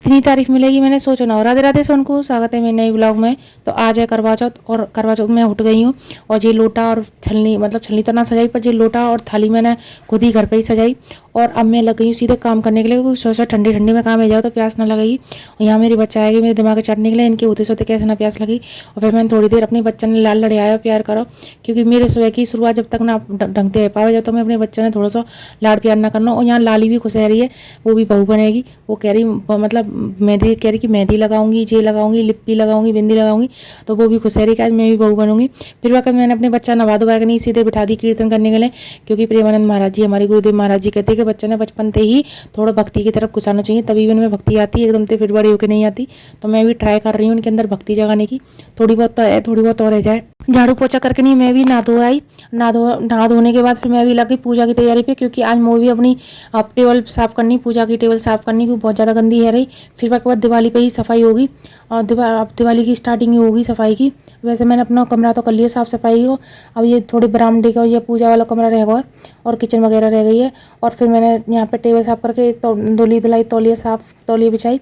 इतनी तारीफ मिलेगी मैंने सोचा ना। राधे राधे सोनकू, स्वागत है मेरे नए ब्लॉग में। तो आज है करवा चौथ और करवा चौथ में उठ गई हूँ और ये लोटा और छलनी, मतलब छलनी तो ना सजाई पर ये लोटा और थाली मैंने खुद ही घर पे ही सजाई। और अब मैं लग गई हूँ सीधे काम करने के लिए, क्योंकि सोचा ठंडी ठंडी में काम हो जाओ तो प्यास ना लगेगी। और यहाँ मेरी बच्चा आएगी मेरे दिमाग चाटने के लिए, इनके होते सोते कैसे ना प्यास लगी। और फिर मैंने थोड़ी देर अपने बच्चे ने लाल लड़ाया प्यार करो, क्योंकि मेरे सुबह की शुरुआत जब तक ना ढंग से पाओ जब तक मैं अपने बच्चे ने थोड़ा सा लाड़ प्यार ना करना। और यहाँ लाली भी खुश रह रही है, वो भी बहू बनेगी। वो कह रही मतलब मेहंदी कह रही कि मेहंदी लगाऊंगी, जे लगाऊंगी, लिप्पी लगाऊंगी, बिंदी लगाऊंगी। तो वो भी खुश रह रही कि आज मैं भी बहू बनूंगी। फिर वक्त मैंने अपने बच्चा नवा धोवा के नहीं सीधे बिठा दी कीर्तन करने के लिए, क्योंकि प्रेमानंद महाराज जी, हमारे गुरुदेव महाराज जी कहते हैं कि बच्चे ने बचपन से ही थोड़ा भक्ति की तरफ घुसाना चाहिए, तभी उनमें भक्ति आती है, एकदम से फिर बड़ी होकर नहीं आती। तो मैं भी ट्राई कर रही हूँ उनके अंदर भक्ति जगाने की। थोड़ी बहुत तो है, थोड़ी बहुत और रह जाए। झाड़ू पोछा करके नहीं मैं भी नहा धो आई। नहा धोने के बाद फिर मैं भी लगी पूजा की तैयारी पे, क्योंकि आज मैं भी अपनी टेबल साफ करनी, पूजा की टेबल साफ करनी, क्योंकि बहुत ज़्यादा गंदी है रही। फिर उसके बाद दिवाली पे ही सफाई होगी और दिवाली की स्टार्टिंग ही होगी सफाई की। वैसे मैंने अपना कमरा तो कर लिया साफ सफाई हो। अब ये थोड़ी बरामदे का ये पूजा वाला कमरा रह गया है और किचन वगैरह रह गई है। और फिर मैंने यहाँ पे टेबल साफ करके एक धुली धुलाई तौलिया साफ तौलिया बिछाई।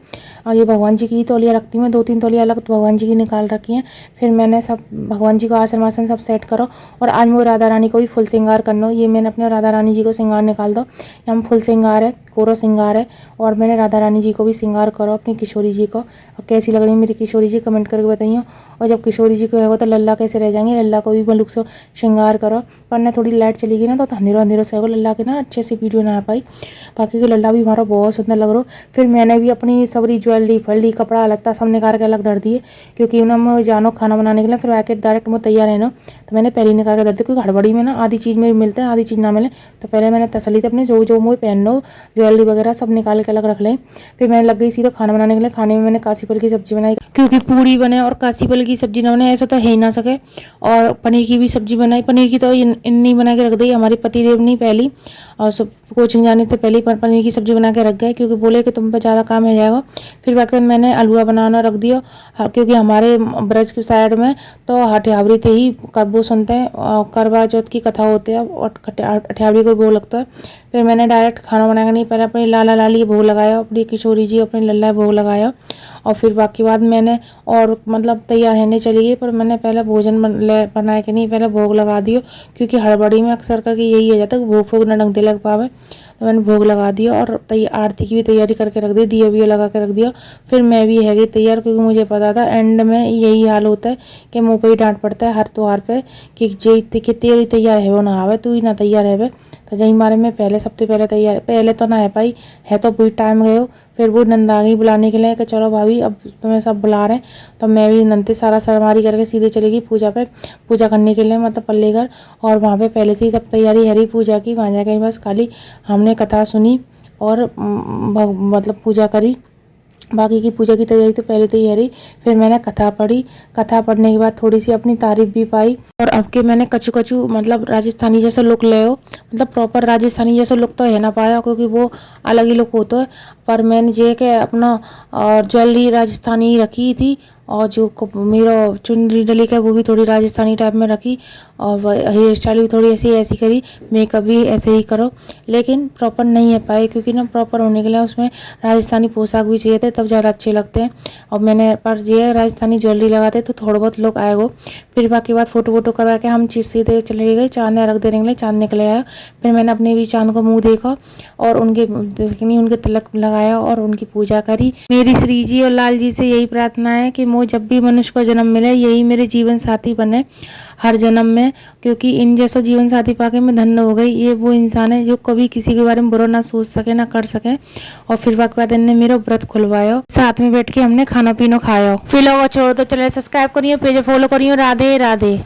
और ये भगवान जी की तौलिया रखती हूँ मैं, 2-3 तौलिया अलग भगवान जी की निकाल रखी हैं। फिर मैंने सब भगवान जी को आसन वासन सब सेट करो। और आज मैं राधा रानी को भी फुल श्रृंगार करना। ये मैंने अपने राधा रानी जी को श्रृंगार निकाल दो। यहाँ फुल श्रृंगार है, कोरो श्रृंगार है। और मैंने राधा रानी जी को भी श्रृंगार करो, अपनी किशोरी जी को। और कैसी लग रही है मेरी किशोरी जी कमेंट करके बताइए। और जब किशोरी जी को होगा तो लल्ला कैसे रह जाएंगे, लल्ला को भी मलुक से श्रृंगार करो। पर ना थोड़ी लाइट चली गई ना तो अंधेरों अंधेरों से होगा, लल्ला के ना अच्छे से वीडियो ना आ पाई। बाकी के लल्ला भी हमारा बहुत सुंदर लग रहा हो। फिर मैंने भी अपनी सबरी ज्वेलरी फल्ली कपड़ा लत्ता सब निकाल के अलग धर दिए, क्योंकि ना मैं जानो खाना बनाने के लिए, फिर आके डायरेक्ट मैं तैयार है ना। तो मैंने पहले निकाल के धर दिया, क्योंकि हड़बड़ी में ना आधी चीज़ में मिलता है आधी चीज़ ना मिले। तो पहले मैंने तसल्ली से अपने जो जो मुझे पहनना हो ज्वेलरी वगैरह सब निकाल के अलग रख लें। फिर मैं लग गई सीधा खाना बनाने के लिए। खाने में मैंने कासी फल की सब्जी बनाई, क्योंकि पूरी बने और कासी फल की सब्जी ना बने ऐसा तो है ही ना सके। और पनीर की भी सब्जी बनाई। पनीर की तो इन्नी बना के रख दी हमारे पतिदेव ने पहली, और सब कोचिंग जाने से पहले पनीर की सब्जी बना के रख गए, क्योंकि बोले कि तुम पे ज़्यादा काम हो जाएगा। फिर बाकी मैंने हलवा बनाना रख दिया, क्योंकि हमारे ब्रज के साइड में तो हठियावरी थे ही कब वो सुनते हैं करवा चौथ की कथा होती है और हठियावरी को भोग लगता है। फिर मैंने डायरेक्ट खाना बनाया नहीं, पहले अपनी लाला लाली भोग लगाया, अपनी किशोरी जी अपनी लल्ला भोग लगाया। और फिर बाकी बाद मैंने और मतलब तैयार रहने चली गई, पर मैंने पहले भोजन बनाया कि नहीं पहले भोग लगा दियो, क्योंकि हड़बड़ी में अक्सर करके यही हो जाता है कि भोग फोग न ढंग से लग पावे। तो मैंने भोग लगा दिया और आरती की भी तैयारी करके रख दी, दिया भी लगा के रख दिया। फिर मैं भी है गई तैयार, क्योंकि मुझे पता था एंड में यही हाल होता है कि मुँह पे ही डांट पड़ता है हर त्योहार पे कि जे कि तेरी तैयार है वो ना आवे, तू ही ना तैयार है। तो यही मारे में पहले सबसे पहले तैयार, पहले तो ना है पाई है तो बहुत टाइम गए हो। फिर वो नंद आ गई बुलाने के लिए कि चलो भाभी अब तुम्हें सब बुला रहे हैं। तो मैं भी नंदते सारा सरमारी करके सीधे चली गई पूजा पे, पूजा करने के लिए मतलब पल्लेघर। और वहाँ पे पहले से ही सब तैयारी हरी पूजा की, वहाँ जाकर बस खाली हमने कथा सुनी और मतलब पूजा करी। बाकी की पूजा की तैयारी तो पहले से ही है रही। फिर मैंने कथा पढ़ी, कथा पढ़ने के बाद थोड़ी सी अपनी तारीफ भी पाई। और अब के मैंने कचू कचू मतलब राजस्थानी जैसा लुक ले हो, मतलब प्रॉपर राजस्थानी जैसा लुक तो है ना पाया, क्योंकि वो अलग ही लुक होता है। पर मैंने ये कि अपना ज्वेलरी राजस्थानी रखी थी, और जो मेरा चुनरी डली का वो भी थोड़ी राजस्थानी टाइप में रखी। और हेयर स्टाइल भी थोड़ी ऐसी ऐसी करी, मेकअप भी ऐसे ही करो। लेकिन प्रॉपर नहीं है पाए, क्योंकि ना प्रॉपर होने के लिए उसमें राजस्थानी पोशाक भी चाहिए थे, तब ज़्यादा अच्छे लगते हैं। और मैंने पर ये राजस्थानी ज्वेलरी लगाते तो थोड़ा बहुत लुक आएगा। फिर बाकी बात फोटो वोटो करवा के हम चीज़ सीधे चले गए चांद रख देने के लिए, चांद निकले आया। फिर मैंने अपने भी चांद को मुँह देखा और उनके तिलक लगाया और उनकी पूजा करी। मेरी श्री जी और लाल जी से यही प्रार्थना है कि मुझे जब भी मनुष्य को जन्म मिले यही मेरे जीवन साथी बने हर जन्म में, क्योंकि इन जैसा जीवन साथी पाके मैं धन्य हो गई। ये वो इंसान है जो कभी किसी के बारे में बुरा ना सोच सके ना कर सके। और फिर बाकी बाद इनने मेरा व्रत खुलवाया, साथ में बैठ के हमने खाना पीना खाया। फिर लोग छोड़ तो चले, सब्सक्राइब करिए, पेज फॉलो करिए। राधे राधे।